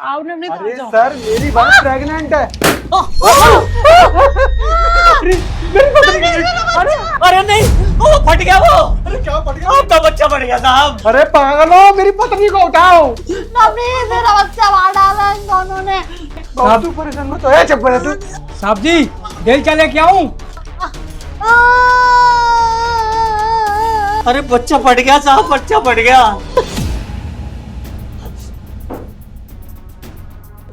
आपने अपनी अरे सर मेरी बात प्रेग्नेंट है। अरे नहीं, वो फट गया वो। अरे क्या फट गया? आपका बच्चा फट गया साहब। अरे पागल हो, मेरी पत्नी को उठाओ। मेरा बच्चा मार डाला इन दोनों ने। तू परेशान मत हो, चुप रह तू। साहब जी जेल चले क्या हूँ? अरे बच्चा फट गया साहब, बच्चा फट गया।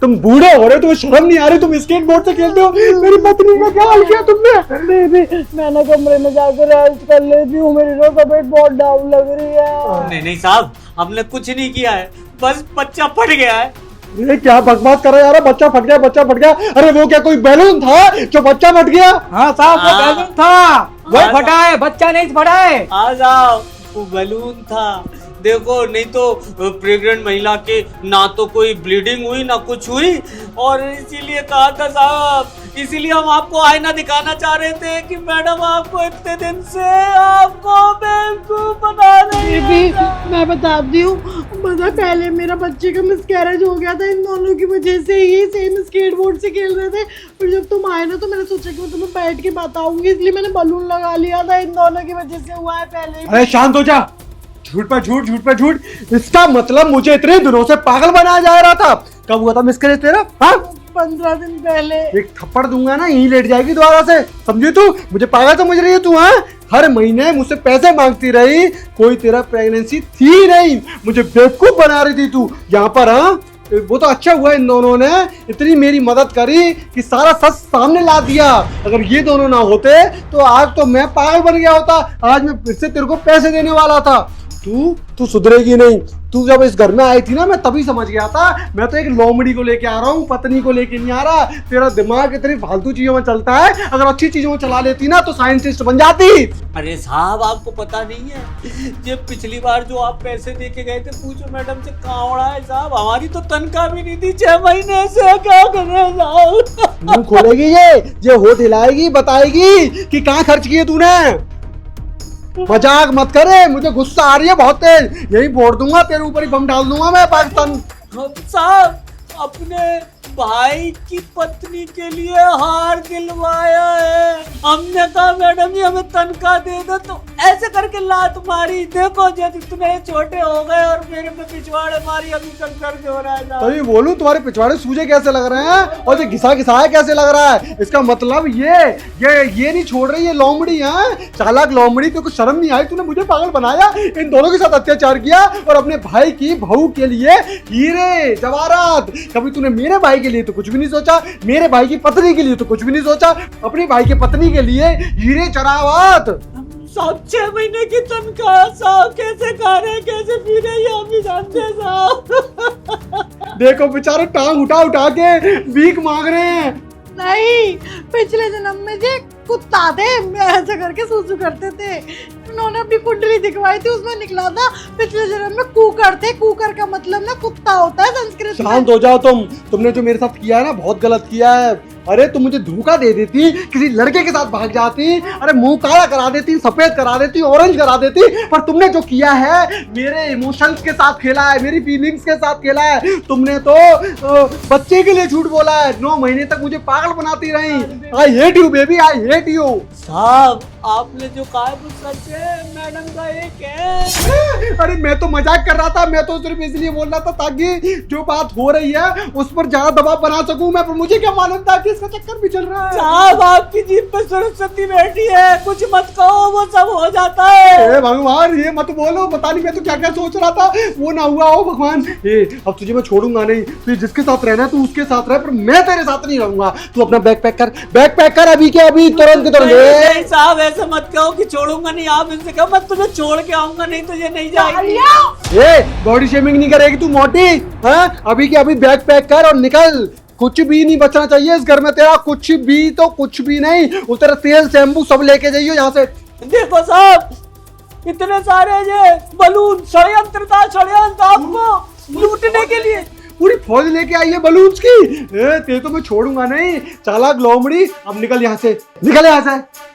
तुम बूढ़े हो रहे, तुम्हें शर्म नहीं आ रही? तुम स्केट बोर्ड से खेलते हो, मेरी पत्नी का क्या हाल किया तुमने? बेबी मैंने कमरे में जाकर रेस्ट कर लेती हूँ, मेरी तो तबीयत बहुत डाउन लग रही है। नहीं नहीं साहब, हमने कुछ नहीं किया है, बस बच्चा फट गया है। ये क्या बकवास कर रहे यार? बच्चा फट गया, बच्चा फट गया। अरे वो क्या कोई बैलून था जो बच्चा फट गया? हाँ साहब वो हाँ। बैलून था, वही फटा है, बच्चा नहीं फटा है। हाँ साहब वो बलून था। देखो नहीं तो प्रेग्नेंट महिला के ना तो कोई ब्लीडिंग हुई ना कुछ हुई, और इसीलिए कहा था साहब, इसीलिए हम आपको आईना दिखाना चाह रहे थे कि मैडम आपको इतने दिन से आपको बेवकूफ बना रही बेबी है। मैं बताती हूँ, पता पहले मेरा बच्चे का मिसकैरेज हो गया था इन दोनों की वजह से। ये सेम स्केट बोर्ड से खेल रहे थे, फिर जब तुम आए ना तो मैंने सोचा कि मैं तुम्हें बैठ के बताऊंगी, इसलिए मैंने बलून लगा लिया था। इन दोनों की वजह से हुआ है पहले। अरे शांत हो जा। झूठ पे झूठ, झूठ पे झूठ। इसका मतलब मुझे इतने दिनों से पागल बनाया जा रहा था। कब हुआ था मिसकैरेज तेरा? हाँ 15 दिन पहले। एक थप्पड़ दूंगा ना, यहीं लेट जाएगी दोबारा से, समझी तू? मुझे पागल समझ रही है तू? हाँ हर महीने मुझसे पैसे मांगती रही, कोई तेरा प्रेगनेंसी थी नहीं, मुझे बेवकूफ बना रही थी तू यहाँ पर। हाँ वो तो अच्छा हुआ इन दोनों ने इतनी मेरी मदद करी कि सारा सच सामने ला दिया। अगर ये दोनों ना होते तो आज तो मैं पागल बन गया होता। आज मैं फिर से तेरे को पैसे देने वाला था। तू सुधरेगी नहीं। तू जब इस घर में आई थी ना, मैं तभी समझ गया था। मैं तो एक लोमड़ी को लेके आ रहा हूँ, पत्नी को लेके नहीं आ रहा। तेरा दिमाग इतनी फालतू चीजों में चलता है, अगर अच्छी चीजों में चला लेती ना तो साइंटिस्ट बन जाती। अरे साहब आपको पता नहीं है, ये पिछली बार जो आप पैसे दे के गए थे पूछो मैडम से कहाँ उड़ा है साहब। हमारी तो तनख्वाह भी नहीं दी 6 महीने से। क्या कर रहे हैं साहब? मुंह खोलेगी ये होठ हिलाएगी, बताएगी कि कहाँ खर्च किए तूने। मजाक मत करे, मुझे गुस्सा आ रही है बहुत तेज। यही बोल दूंगा, तेरे ऊपर ही बम डाल दूंगा मैं पाकिस्तान। साहब अपने भाई की पत्नी के लिए हार दिलवाया है। हमने कहा मैडम जी हमें तनख्वाह दे दो, तो ऐसे करके लात मारी। देखो जब इतने छोटे हो गए और मेरे पे पिछवाड़े मारी, अभी तक दर्द हो रहा है साहब। तभी बोलूं तुम्हारे पिछवाड़े सूजे कैसे लग रहे हैं, और ये घिसा घिसाया कैसे लग रहा है। इसका मतलब ये नहीं छोड़ रही है लोमड़ी। है चालाक लोमड़ी, तेरे को शर्म नहीं आई? तूने मुझे पागल बनाया, इन दोनों के साथ अत्याचार किया, और अपने भाई की बहू के लिए हीरे जवाहरात। कभी तूने मेरे भाई के लिए तो कुछ भी नहीं सोचा, मेरे भाई की पत्नी के लिए तो कुछ भी नहीं सोचा, अपनी भाई की पत्नी के लिए हीरे चरावत। साहब 6 महीने की तनख्वाह साहब, कैसे खा रहे हैं कैसे पी रहे हैं ये हम भी जानते हैं साहब। देखो बेचारे टांग उठा उठा के भीख मांग रहे हैं। नहीं, पिछले जन्म में जे कुत्ता थे, ऐसे करके सूसू करते थे। उन्होंने अपनी कुंडली दिखवाई थी, उसमें निकला था पिछले जन्म में कुकर थे। कुकर का मतलब ना कुत्ता होता है संस्कृत में। शांत हो जाओ तुमने जो मेरे साथ किया है ना बहुत गलत किया है। अरे तुम मुझे धोखा दे देती, किसी लड़के के साथ भाग जाती, अरे मुंह काला करा देती, सफेद करा देती, ऑरेंज करा देती। पर तुमने जो किया है, मेरे इमोशंस के साथ खेला है, मेरी फीलिंग्स के साथ खेला है। तुमने तो बच्चे के लिए झूठ बोला है। 9 महीने तक मुझे पागल बनाती रही। I hate you baby, I hate you. साहब आपने जो कहा वो सच है, मैडम का एक है। अरे मैं तो मजाक कर रहा था, मैं तो सिर्फ इसलिए बोल रहा था ताकि जो बात हो रही है उस पर ज्यादा दबाव बना सकूं मैं। पर मुझे क्या मालूम था कि इसका चक्कर भी चल रहा है। साहब आपकी जीभ पे सरस्वती बैठी है, कुछ मत कहो वो सब हो जाता है। ए भगवान ये मत बोलो, पता नहीं मैं तो क्या क्या सोच रहा था, वो ना हुआ हो भगवान। अब तुझे मैं छोड़ूंगा नहीं, तू जिसके साथ रहना है तू उसके साथ रह, पर मैं तेरे साथ नहीं रहूंगा। तू अपना बैग पैक कर अभी के अभी, तुरंत के तुरंत। नहीं साहब ऐसे मत कहो कि छोड़ूंगा नहीं। आप इनसे कहो मैं तुझे छोड़ के आऊंगा, नहीं तो ये नहीं जाएगी। ए बॉडी शेमिंग नहीं करेगी तू मोटी। हाँ अभी के अभी बैग पैक कर और निकल। कुछ भी नहीं बचना चाहिए इस घर में तेरा, कुछ भी तो कुछ भी नहीं। वो तेरा तेल शैम्पू सब लेके जाइयो यहाँ से। देखो साहब इतने सारे ये बलून षड्यंत्र था, षड्यंत्र आपको लूटने के लिए। पूरी फौज लेके आई है बलून्स की। ते तो मैं छोड़ूंगा नहीं, चालाक लोमड़ी। अब निकल यहाँ से, निकल यहाँ से।